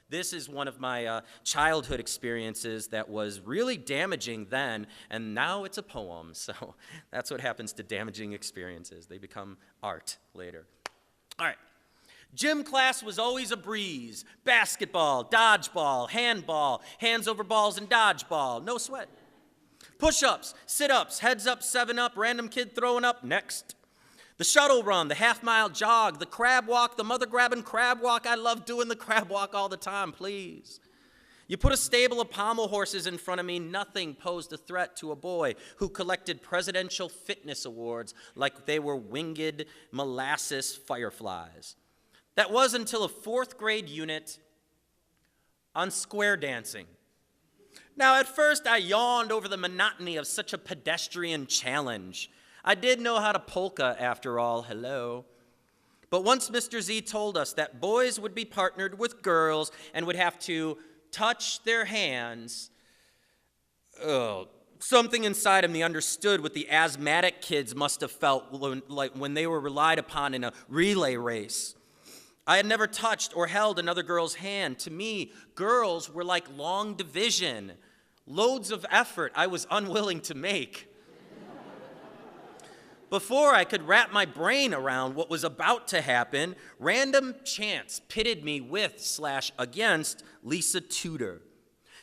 This is one of my childhood experiences that was really damaging then, and now it's a poem. So that's what happens to damaging experiences. They become art later. All right. Gym class was always a breeze. Basketball, dodgeball, handball, hands over balls and dodgeball. No sweat. Push-ups, sit-ups, heads up, 7-up, random kid throwing up, next. The shuttle run, the half-mile jog, the crab walk, the mother-grabbing crab walk. I love doing the crab walk all the time, please. You put a stable of pommel horses in front of me, nothing posed a threat to a boy who collected presidential fitness awards like they were winged molasses fireflies. That was until a 4th grade unit on square dancing. Now, at first, I yawned over the monotony of such a pedestrian challenge. I did know how to polka, after all, hello. But once Mr. Z told us that boys would be partnered with girls and would have to touch their hands, something inside of me understood what the asthmatic kids must have felt when they were relied upon in a relay race. I had never touched or held another girl's hand. To me, girls were like long division, loads of effort I was unwilling to make. Before I could wrap my brain around what was about to happen, random chance pitted me with/against Lisa Tudor.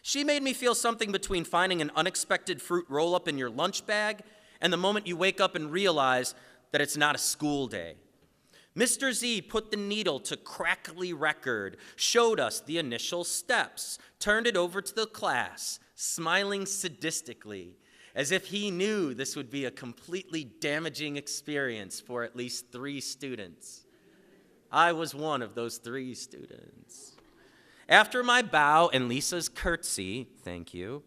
She made me feel something between finding an unexpected fruit roll-up in your lunch bag and the moment you wake up and realize that it's not a school day. Mr. Z put the needle to crackly record, showed us the initial steps, turned it over to the class, smiling sadistically, as if he knew this would be a completely damaging experience for at least 3 students. I was one of those 3 students. After my bow and Lisa's curtsy, thank you,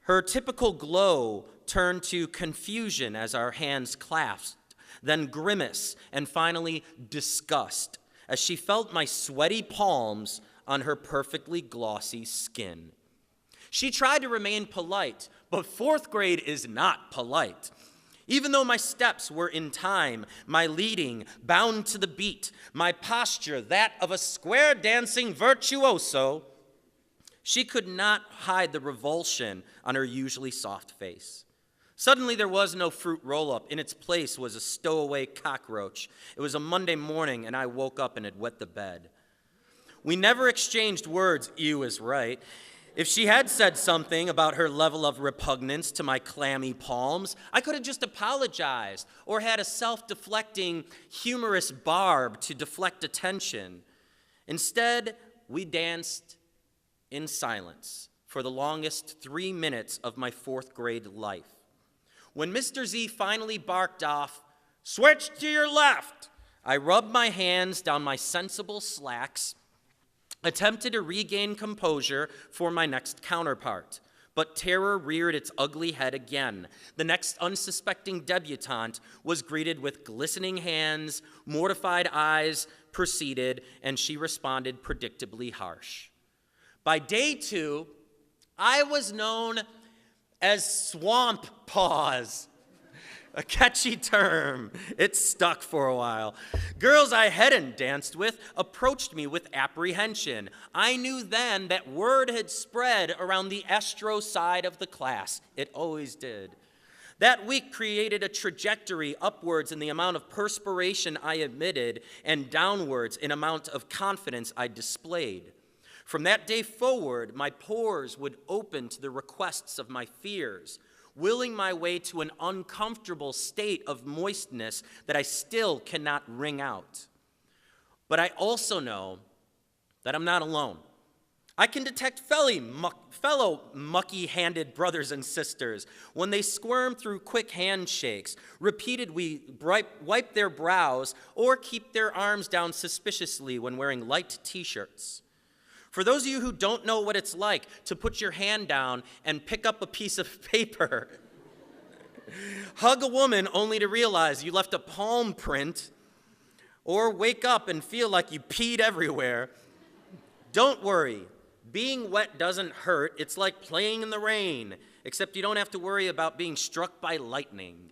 her typical glow turned to confusion as our hands clasped, then grimace, and finally disgust, as she felt my sweaty palms on her perfectly glossy skin. She tried to remain polite, but 4th grade is not polite. Even though my steps were in time, my leading bound to the beat, my posture that of a square dancing virtuoso, she could not hide the revulsion on her usually soft face. Suddenly there was no fruit roll-up. In its place was a stowaway cockroach. It was a Monday morning, and I woke up and had wet the bed. We never exchanged words, "You is right." If she had said something about her level of repugnance to my clammy palms, I could have just apologized or had a self-deflecting, humorous barb to deflect attention. Instead, we danced in silence for the longest 3 minutes of my 4th grade life. When Mr. Z finally barked off, "Switch to your left," I rubbed my hands down my sensible slacks, attempted to regain composure for my next counterpart, but terror reared its ugly head again. The next unsuspecting debutante was greeted with glistening hands, mortified eyes proceeded, and she responded predictably harsh. By day 2, I was known as Swamp Paws. A catchy term. It stuck for a while. Girls I hadn't danced with approached me with apprehension. I knew then that word had spread around the estro side of the class. It always did. That week created a trajectory upwards in the amount of perspiration I emitted and downwards in amount of confidence I displayed. From that day forward, my pores would open to the requests of my fears, willing my way to an uncomfortable state of moistness that I still cannot wring out. But I also know that I'm not alone. I can detect fellow mucky-handed brothers and sisters when they squirm through quick handshakes, repeatedly wipe their brows, or keep their arms down suspiciously when wearing light t-shirts. For those of you who don't know what it's like to put your hand down and pick up a piece of paper, hug a woman only to realize you left a palm print, or wake up and feel like you peed everywhere, don't worry. Being wet doesn't hurt. It's like playing in the rain, except you don't have to worry about being struck by lightning.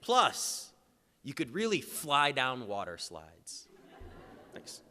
Plus, you could really fly down water slides. Thanks.